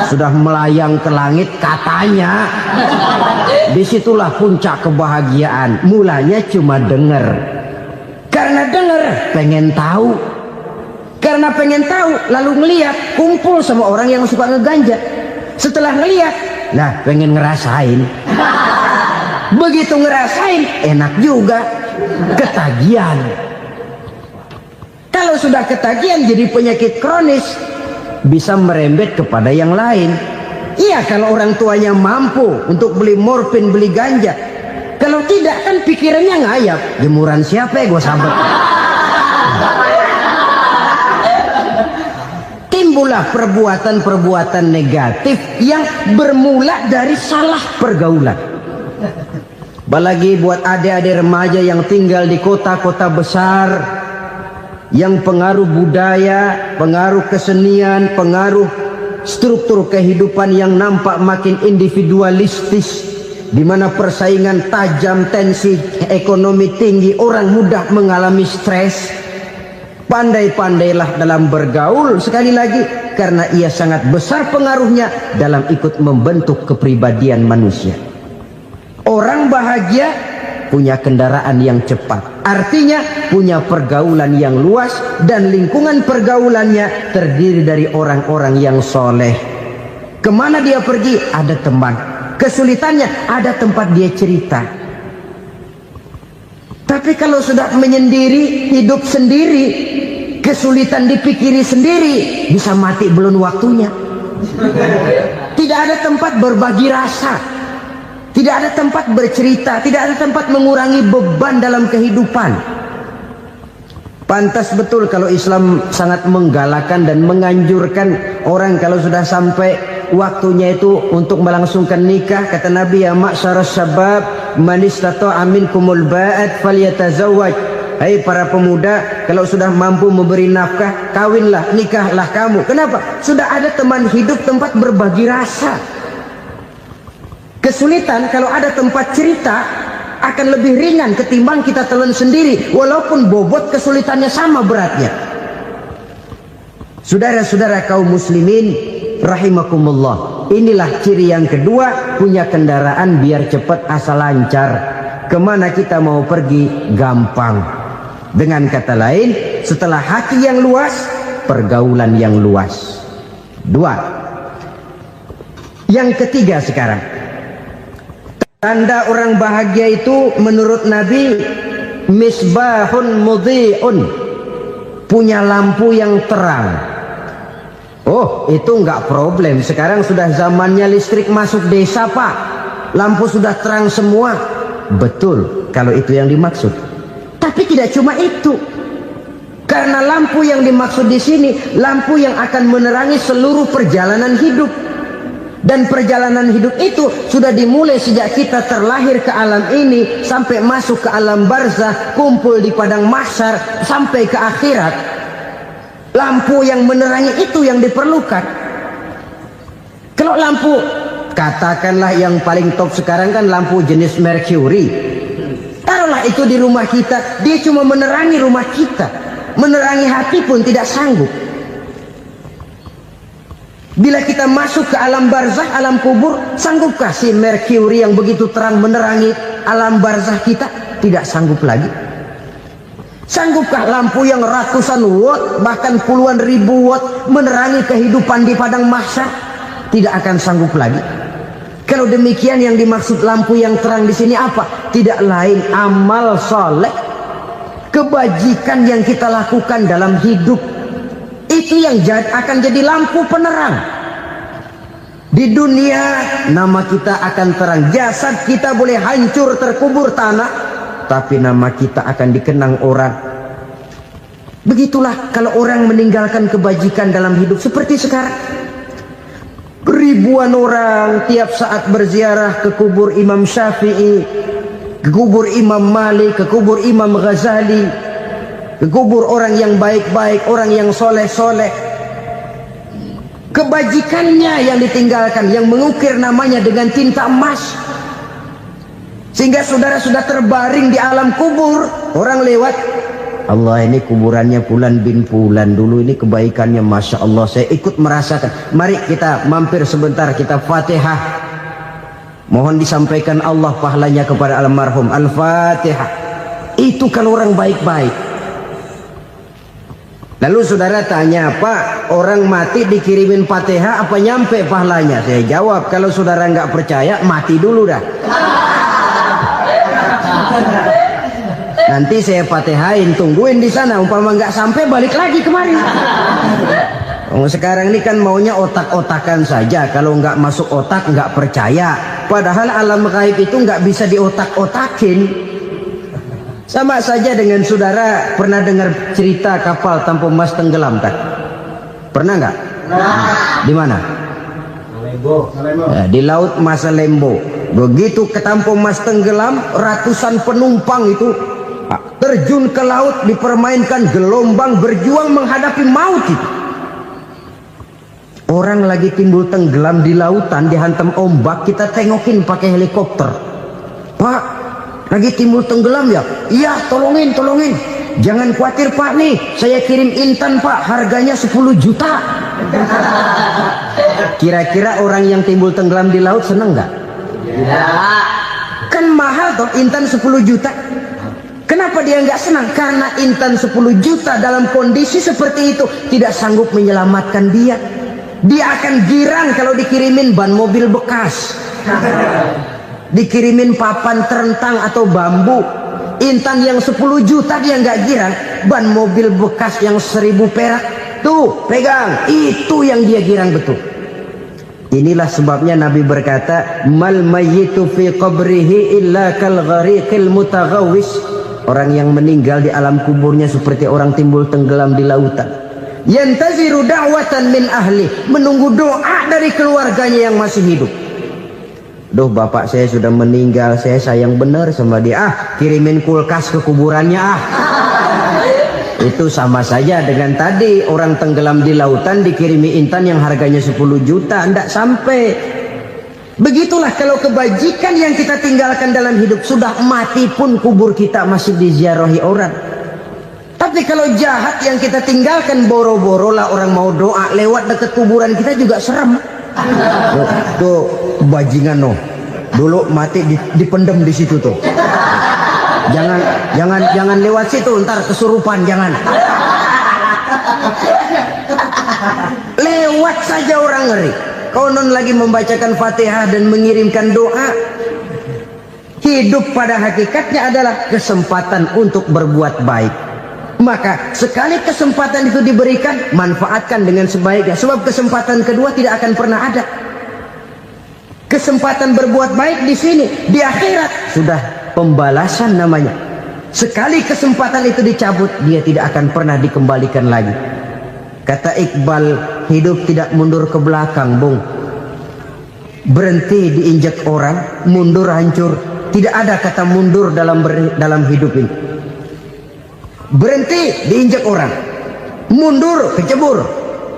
sudah melayang ke langit, katanya disitulah puncak kebahagiaan. Mulanya cuma denger. Karena denger pengen tahu. Karena pengen tahu lalu ngeliat, kumpul sama orang yang suka ngeganja. Setelah ngeliat, nah pengen ngerasain. Begitu ngerasain enak juga, ketagihan. Kalau sudah ketagihan jadi penyakit kronis, bisa merembet kepada yang lain. Iya, kalau orang tuanya mampu untuk beli morfin, beli ganja. Kalau tidak kan pikirannya ngayap, jemuran siapa ya gue sabet. Timbullah perbuatan-perbuatan negatif yang bermula dari salah pergaulan. Apalagi buat adik-adik remaja yang tinggal di kota-kota besar, yang pengaruh budaya, pengaruh kesenian, pengaruh struktur kehidupan yang nampak makin individualistis, di mana persaingan tajam, tensi ekonomi tinggi, orang mudah mengalami stres. Pandai-pandailah dalam bergaul, sekali lagi, karena ia sangat besar pengaruhnya dalam ikut membentuk kepribadian manusia. Orang bahagia punya kendaraan yang cepat, artinya punya pergaulan yang luas, dan lingkungan pergaulannya terdiri dari orang-orang yang soleh. Kemana dia pergi ada teman, kesulitannya ada tempat dia cerita. Tapi kalau sudah menyendiri, hidup sendiri, kesulitan dipikiri sendiri, bisa mati belum waktunya. Tidak ada tempat berbagi rasa, tidak ada tempat bercerita, tidak ada tempat mengurangi beban dalam kehidupan. Pantas betul kalau Islam sangat menggalakkan dan menganjurkan orang kalau sudah sampai waktunya itu untuk melangsungkan nikah. Kata Nabi, ya ma'syaras syabab man istata'a minkumul ba'at falyatazawwaj. Hai para pemuda, kalau sudah mampu memberi nafkah, kawinlah, nikahlah kamu. Kenapa? Sudah ada teman hidup, tempat berbagi rasa. Kesulitan kalau ada tempat cerita akan lebih ringan ketimbang kita telan sendiri, walaupun bobot kesulitannya sama beratnya. Saudara-saudara kaum muslimin rahimakumullah, inilah ciri yang kedua, punya kendaraan biar cepat asal lancar. Kemana kita mau pergi gampang. Dengan kata lain, setelah hati yang luas, pergaulan yang luas. Dua. Yang ketiga sekarang, tanda orang bahagia itu menurut Nabi, misbahun mudhi'un, punya lampu yang terang. Oh, itu enggak problem. Sekarang sudah zamannya listrik masuk desa, Pak. Lampu sudah terang semua. Betul, kalau itu yang dimaksud. Tapi tidak cuma itu. Karena lampu yang dimaksud di sini, lampu yang akan menerangi seluruh perjalanan hidup. Dan perjalanan hidup itu sudah dimulai sejak kita terlahir ke alam ini, sampai masuk ke alam barzah, kumpul di padang mahsyar, sampai ke akhirat. Lampu yang menerangi itu yang diperlukan. Kalau lampu, katakanlah yang paling top sekarang kan lampu jenis Mercury. Taruhlah itu di rumah kita, dia cuma menerangi rumah kita, menerangi hati pun tidak sanggup. Bila kita masuk ke alam barzah, alam kubur, sanggupkah si Mercury yang begitu terang menerangi alam barzah kita? Tidak sanggup lagi. Sanggupkah lampu yang ratusan watt, bahkan puluhan ribu watt menerangi kehidupan di padang mahsyar? Tidak akan sanggup lagi. Kalau demikian, yang dimaksud lampu yang terang di sini apa? Tidak lain amal soleh, kebajikan yang kita lakukan dalam hidup. Itu yang akan jadi lampu penerang. Di dunia nama kita akan terang, jasad kita boleh hancur terkubur tanah, tapi nama kita akan dikenang orang. Begitulah kalau orang meninggalkan kebajikan dalam hidup seperti sekarang. Ribuan orang tiap saat berziarah ke kubur Imam Syafi'i, ke kubur Imam Malik, ke kubur Imam Ghazali, ke kubur orang yang baik-baik, orang yang soleh-soleh. Kebajikannya yang ditinggalkan, yang mengukir namanya dengan tinta emas. Sehingga saudara sudah terbaring di alam kubur, orang lewat, Allah, ini kuburannya Fulan bin Fulan, dulu ini kebaikannya Masya Allah, saya ikut merasakan. Mari kita mampir sebentar, kita Fatihah. Mohon disampaikan Allah pahalanya kepada almarhum. Al-Fatihah. Itu kalau orang baik-baik. Lalu saudara tanya, Pak, orang mati dikirimin Fatihah apa nyampe pahalanya? Saya jawab, kalau saudara nggak percaya, mati dulu dah. Nanti saya Fatihain, tungguin di sana. Umpama nggak sampai, balik lagi kemari. Sekarang ini kan maunya otak-otakan saja. Kalau nggak masuk otak, nggak percaya. Padahal alam gaib itu nggak bisa diotak-otakin. Sama saja dengan saudara pernah dengar cerita kapal tanpa emas tenggelam kan? Pernah nggak? Di mana? Malembo. Ya, di laut Masa Lembo. Begitu ketampung Mas tenggelam, ratusan penumpang itu terjun ke laut, dipermainkan gelombang, berjuang menghadapi maut itu. Orang lagi timbul tenggelam di lautan, dihantam ombak, kita tengokin pakai helikopter. Pak, lagi timbul tenggelam ya? Iya, tolongin. Jangan khawatir Pak, nih saya kirim intan Pak, harganya 10 juta. Kira-kira orang yang timbul tenggelam di laut seneng nggak? Ya. Kan mahal toh intan 10 juta. Kenapa dia nggak senang? Karena intan 10 juta dalam kondisi seperti itu tidak sanggup menyelamatkan dia. Dia akan girang kalau dikirimin ban mobil bekas, dikirimin papan terentang atau bambu. Intan yang 10 juta dia nggak girang, ban mobil bekas yang 1000 perak tuh pegang, itu yang dia girang betul. Inilah sebabnya Nabi berkata, mal mayyitu fi qabrihi illa kal ghariqil mutaghawwis. Orang yang meninggal di alam kuburnya seperti orang timbul tenggelam di lautan. Yantaziru da'watan min ahli, menunggu doa dari keluarganya yang masih hidup. Duh, bapak saya sudah meninggal, saya sayang benar sama dia. Kirimin kulkas ke kuburannya Itu sama saja dengan tadi orang tenggelam di lautan dikirimi intan yang harganya 10 juta, tidak sampai. Begitulah kalau kebajikan yang kita tinggalkan dalam hidup, sudah mati pun kubur kita masih diziarahi orang. Tapi kalau jahat yang kita tinggalkan, boro-boro lah orang mau doa lewat dekat kuburan kita juga serem. Tuh bajingan no, dulu mati dipendem di situ tuh. Jangan lewat situ, ntar kesurupan, jangan. Lewat saja orang ngeri. Konon lagi membacakan Fatihah dan mengirimkan doa. Hidup pada hakikatnya adalah kesempatan untuk berbuat baik. Maka sekali kesempatan itu diberikan, manfaatkan dengan sebaiknya. Sebab kesempatan kedua tidak akan pernah ada. Kesempatan berbuat baik di sini, di akhirat sudah pembalasan namanya. Sekali kesempatan itu dicabut, dia tidak akan pernah dikembalikan lagi. Kata Iqbal, hidup tidak mundur ke belakang, Bung. Berhenti diinjak orang, mundur hancur. Tidak ada kata mundur dalam hidup ini. Berhenti diinjak orang, mundur kecebur.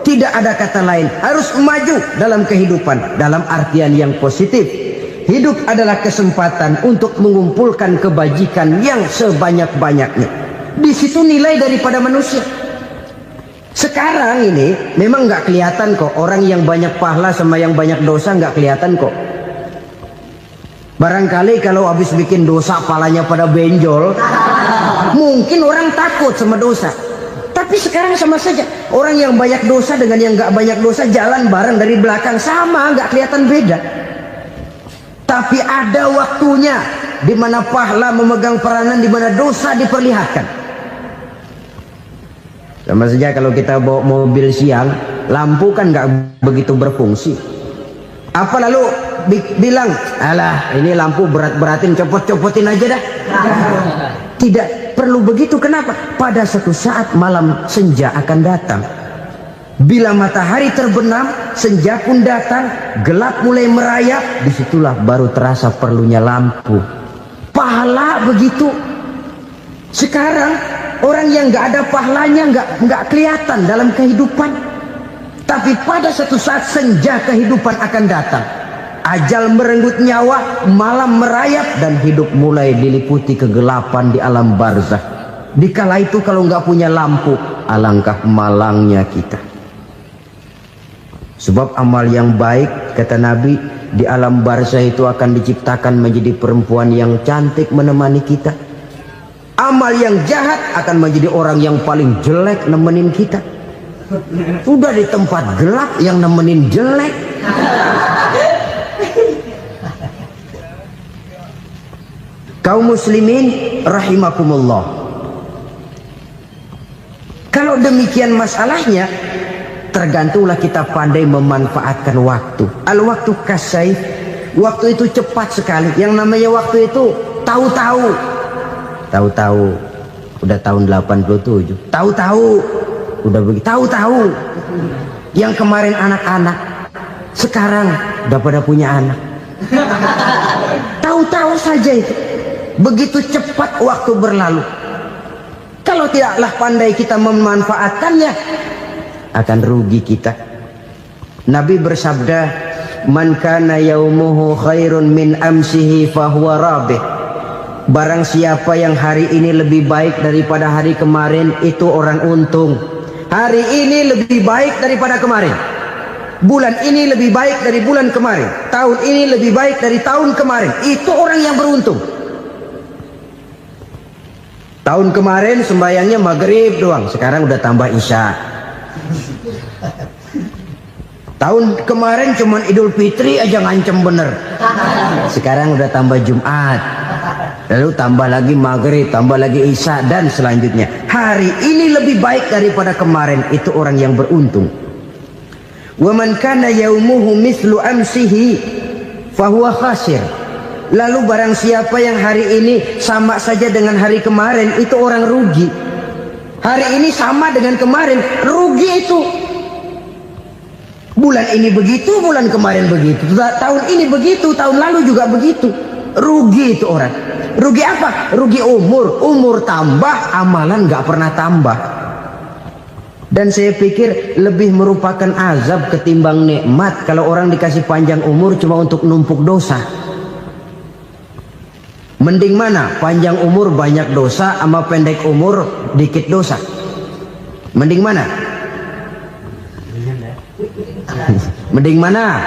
Tidak ada kata lain, harus maju dalam kehidupan dalam artian yang positif. Hidup adalah kesempatan untuk mengumpulkan kebajikan yang sebanyak-banyaknya. Di situ nilai daripada manusia. Sekarang ini memang nggak kelihatan kok, orang yang banyak pahala sama yang banyak dosa nggak kelihatan kok. Barangkali kalau habis bikin dosa palanya pada benjol, mungkin orang takut sama dosa. Tapi sekarang sama saja, orang yang banyak dosa dengan yang nggak banyak dosa jalan bareng dari belakang, sama, nggak kelihatan beda. Tapi ada waktunya di mana pahala memegang peranan, di mana dosa diperlihatkan. Sama saja kalau kita bawa mobil siang, lampu kan nggak begitu berfungsi. Apa lalu bilang, alah ini lampu berat-beratin, copot-copotin aja dah. Tidak perlu begitu. Kenapa? Pada suatu saat malam senja akan datang. Bila matahari terbenam, senja pun datang, gelap mulai merayap, disitulah baru terasa perlunya lampu. Pahala begitu. Sekarang orang yang nggak ada pahalanya nggak kelihatan dalam kehidupan. Tapi pada suatu saat senja kehidupan akan datang. Ajal merenggut nyawa, malam merayap, dan hidup mulai diliputi kegelapan di alam barzakh. Dikala itu kalau nggak punya lampu, alangkah malangnya kita. Sebab amal yang baik, kata Nabi, di alam barzakh itu akan diciptakan menjadi perempuan yang cantik menemani kita. Amal yang jahat akan menjadi orang yang paling jelek nemenin kita. Sudah di tempat gelap yang nemenin jelek. Kaum muslimin rahimakumullah. Kalau demikian masalahnya, tergantunglah kita pandai memanfaatkan waktu. Al-waktu kasayf, waktu itu cepat sekali. Yang namanya waktu itu tahu-tahu. Tahu-tahu udah tahun 87. Tahu-tahu udah begitu. Tahu-tahu yang kemarin anak-anak, sekarang udah pada punya anak. tahu-tahu saja itu. Begitu cepat waktu berlalu. Kalau tidaklah pandai kita memanfaatkannya, akan rugi kita. Nabi bersabda, "Man kana yaumuhu khairun min amsihi fahuwa rabih." Barang siapa yang hari ini lebih baik daripada hari kemarin, itu orang untung. Hari ini lebih baik daripada kemarin. Bulan ini lebih baik dari bulan kemarin. Tahun ini lebih baik dari tahun kemarin. Itu orang yang beruntung. Tahun kemarin sembahyangnya maghrib doang, sekarang udah tambah isya. Tahun kemarin cuman Idul Fitri aja ngancem bener, sekarang udah tambah Jumat, lalu tambah lagi maghrib, tambah lagi isya, dan selanjutnya. Hari ini lebih baik daripada kemarin, itu orang yang beruntung. Wa man kana yaumuhu mithlu amsihi fahuwa khasir. Lalu barang siapa yang hari ini sama saja dengan hari kemarin, itu orang rugi. Hari ini sama dengan kemarin, rugi itu. Bulan ini begitu, bulan kemarin begitu, tahun ini begitu, tahun lalu juga begitu. Rugi itu orang. Rugi apa? Rugi umur. Umur tambah, amalan gak pernah tambah. Dan saya pikir lebih merupakan azab ketimbang nikmat kalau orang dikasih panjang umur cuma untuk numpuk dosa. Mending mana? Panjang umur banyak dosa sama pendek umur dikit dosa. Mending mana? Mending mana?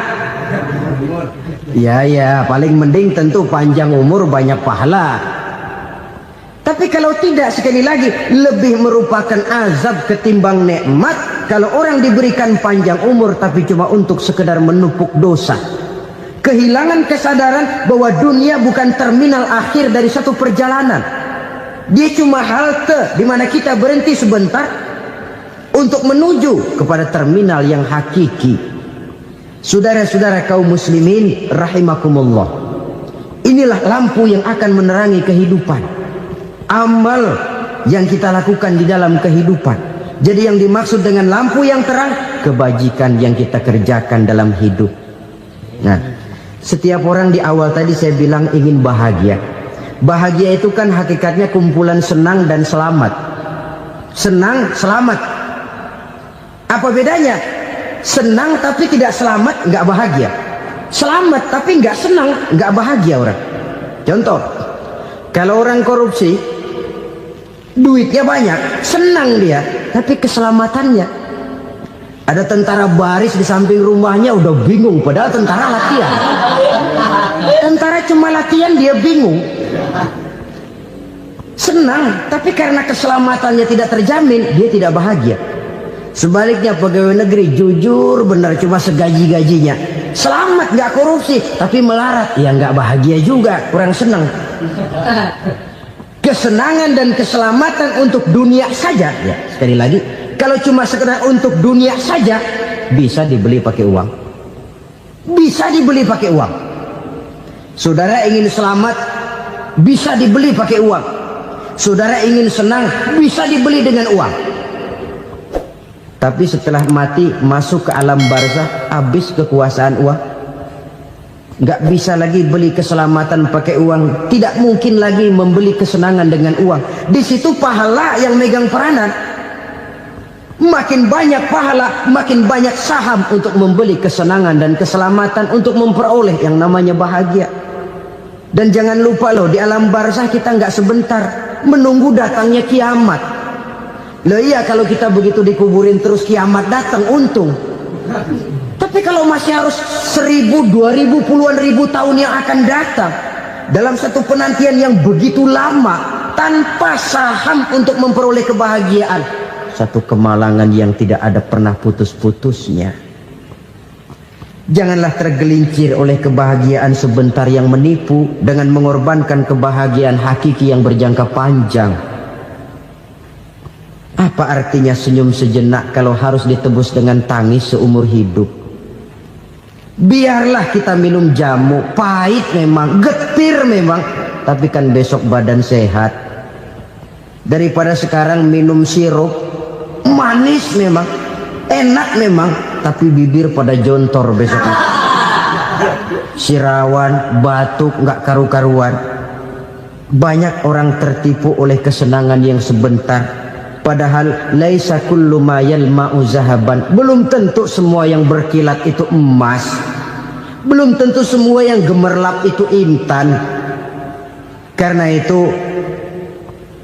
Ya, paling mending tentu panjang umur banyak pahala. Tapi kalau tidak, sekali lagi, lebih merupakan azab ketimbang nikmat kalau orang diberikan panjang umur tapi cuma untuk sekedar menumpuk dosa. Kehilangan kesadaran bahwa dunia bukan terminal akhir dari satu perjalanan. Dia cuma halte di mana kita berhenti sebentar untuk menuju kepada terminal yang hakiki. Saudara-saudara kaum muslimin rahimakumullah, inilah lampu yang akan menerangi kehidupan. Amal yang kita lakukan di dalam kehidupan. Jadi yang dimaksud dengan lampu yang terang, kebajikan yang kita kerjakan dalam hidup. Nah, setiap orang di awal tadi saya bilang ingin bahagia. Bahagia itu kan hakikatnya kumpulan senang dan selamat. Senang, selamat. Apa bedanya? Senang tapi tidak selamat, nggak bahagia. Selamat tapi nggak senang, nggak bahagia orang. Contoh, kalau orang korupsi, duitnya banyak, senang dia, tapi keselamatannya. Ada tentara baris di samping rumahnya udah bingung, padahal tentara latihan. Tentara cuma latihan, dia bingung. Senang, tapi karena keselamatannya tidak terjamin, dia tidak bahagia. Sebaliknya pegawai negeri jujur benar, cuma segaji-gajinya, selamat nggak korupsi, tapi melarat, ya nggak bahagia juga, kurang senang. Kesenangan dan keselamatan untuk dunia saja, ya sekali lagi, kalau cuma sekedar untuk dunia saja, bisa dibeli pakai uang. Bisa dibeli pakai uang. Saudara ingin selamat, bisa dibeli pakai uang. Saudara ingin senang, bisa dibeli dengan uang. Tapi setelah mati, masuk ke alam barzakh, habis kekuasaan uang. Nggak bisa lagi beli keselamatan pakai uang. Tidak mungkin lagi membeli kesenangan dengan uang. Di situ pahala yang megang peranan. Makin banyak pahala, makin banyak saham untuk membeli kesenangan dan keselamatan, untuk memperoleh yang namanya bahagia. Dan jangan lupa loh, di alam barzakh kita nggak sebentar, menunggu datangnya kiamat. Loh iya, kalau kita begitu dikuburin terus kiamat datang, untung. Tapi kalau masih harus 1000, 2000, puluhan ribu tahun yang akan datang, dalam satu penantian yang begitu lama, tanpa saham untuk memperoleh kebahagiaan, satu kemalangan yang tidak ada pernah putus-putusnya. Janganlah tergelincir oleh kebahagiaan sebentar yang menipu dengan mengorbankan kebahagiaan hakiki yang berjangka panjang. Apa artinya senyum sejenak kalau harus ditebus dengan tangis seumur hidup? Biarlah kita minum jamu, pahit memang, getir memang, tapi kan besok badan sehat. Daripada sekarang minum sirup, manis memang, enak memang, tapi bibir pada jontor besoknya. sirawan, batuk, nggak karu-karuan. Banyak orang tertipu oleh kesenangan yang sebentar. Padahal laisa kullu ma yalma'u zahaban. Belum tentu semua yang berkilat itu emas. Belum tentu semua yang gemerlap itu intan. Karena itu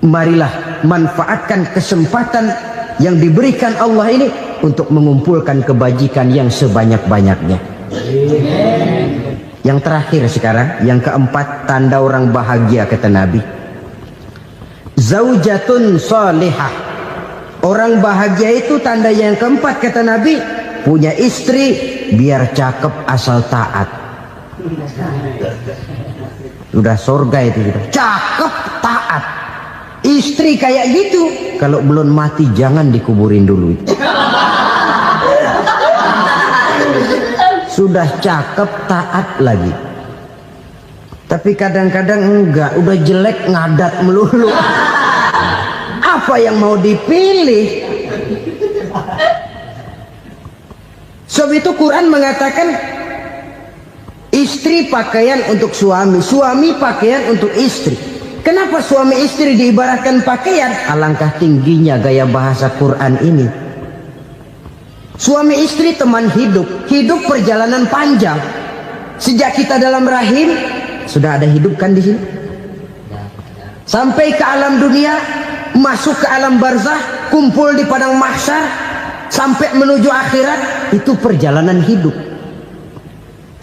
marilah manfaatkan kesempatan yang diberikan Allah ini untuk mengumpulkan kebajikan yang sebanyak-banyaknya. Yang terakhir sekarang, yang keempat, tanda orang bahagia kata Nabi. Zaujatun salihah. Orang bahagia itu tanda yang keempat kata Nabi, punya istri biar cakep asal taat. Sudah surga itu, cakep taat. Istri kayak gitu, kalau belum mati jangan dikuburin dulu itu. Sudah cakep taat lagi. Tapi kadang-kadang enggak, udah jelek ngadat melulu. Apa yang mau dipilih? Sebab itu Quran mengatakan istri pakaian untuk suami, suami pakaian untuk istri. Kenapa suami istri diibaratkan pakaian? Alangkah tingginya gaya bahasa Quran ini. Suami istri teman hidup, hidup perjalanan panjang. Sejak kita dalam rahim sudah ada hidup kan di sini. Sampai ke alam dunia, masuk ke alam barzah, kumpul di padang mahsyar, sampai menuju akhirat, itu perjalanan hidup.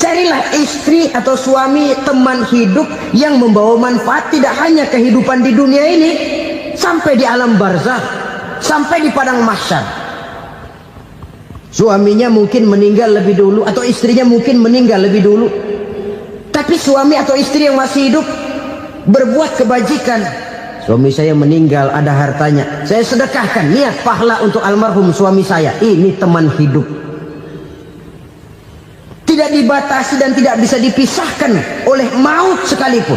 Carilah istri atau suami teman hidup yang membawa manfaat tidak hanya kehidupan di dunia ini, sampai di alam barzah, sampai di padang mahsyar. Suaminya mungkin meninggal lebih dulu atau istrinya mungkin meninggal lebih dulu. Tapi suami atau istri yang masih hidup berbuat kebajikan. Suami saya meninggal, ada hartanya, saya sedekahkan, niat pahala untuk almarhum suami saya. Ini teman hidup. Tidak dibatasi dan tidak bisa dipisahkan oleh maut sekalipun.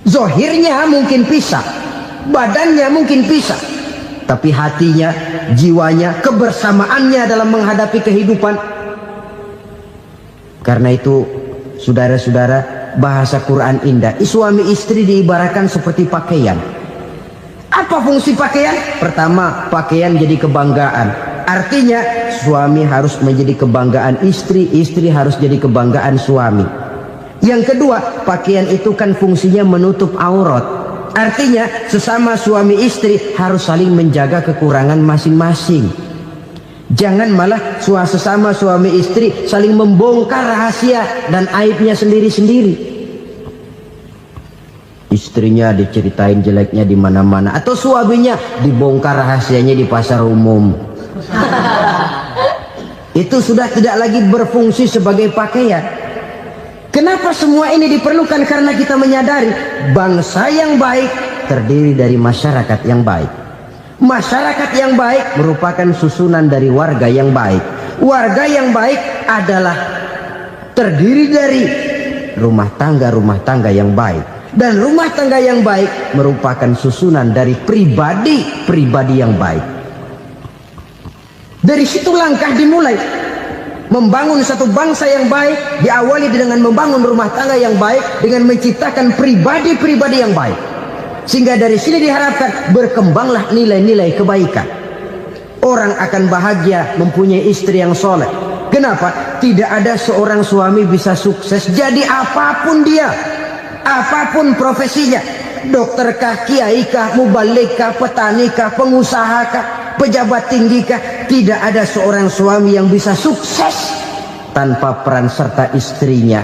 Zohirnya mungkin pisah, badannya mungkin pisah, tapi hatinya, jiwanya, kebersamaannya dalam menghadapi kehidupan. Karena itu, saudara-saudara, bahasa Quran indah. Suami istri diibaratkan seperti pakaian. Apa fungsi pakaian? Pertama, pakaian jadi kebanggaan. Artinya, suami harus menjadi kebanggaan istri, istri harus jadi kebanggaan suami. Yang kedua, pakaian itu kan fungsinya menutup aurat. Artinya sesama suami istri harus saling menjaga kekurangan masing-masing. Jangan malah sesama suami istri saling membongkar rahasia dan aibnya sendiri-sendiri. Istrinya diceritain jeleknya di mana-mana, atau suaminya dibongkar rahasianya di pasar umum. Itu sudah tidak lagi berfungsi sebagai pakaian. Kenapa semua ini diperlukan? Karena kita menyadari bangsa yang baik terdiri dari masyarakat yang baik. Masyarakat yang baik merupakan susunan dari warga yang baik. Warga yang baik adalah terdiri dari rumah tangga yang baik. Dan rumah tangga yang baik merupakan susunan dari pribadi yang baik. Dari situ langkah dimulai. Membangun satu bangsa yang baik diawali dengan membangun rumah tangga yang baik, dengan menciptakan pribadi-pribadi yang baik. Sehingga dari sini diharapkan berkembanglah nilai-nilai kebaikan. Orang akan bahagia mempunyai istri yang soleh. Kenapa? Tidak ada seorang suami bisa sukses jadi apapun dia, apapun profesinya. Dokterkah, kiaikah, mubalikah, petanikah, pengusahakah, pejabat tinggikah, tidak ada seorang suami yang bisa sukses tanpa peran serta istrinya.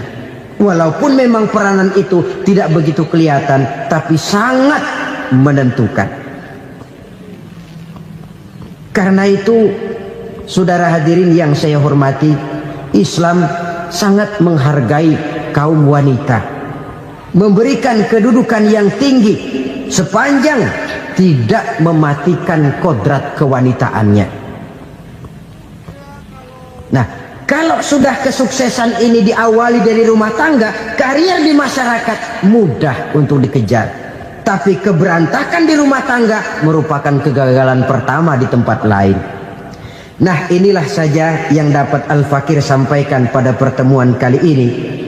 Walaupun memang peranan itu tidak begitu kelihatan, tapi sangat menentukan. Karena itu, saudara hadirin yang saya hormati, Islam sangat menghargai kaum wanita, memberikan kedudukan yang tinggi sepanjang tidak mematikan kodrat kewanitaannya. Nah, kalau sudah kesuksesan ini diawali dari rumah tangga, karier di masyarakat mudah untuk dikejar. Tapi keberantakan di rumah tangga merupakan kegagalan pertama di tempat lain. Nah, inilah saja yang dapat Al-Fakir sampaikan pada pertemuan kali ini.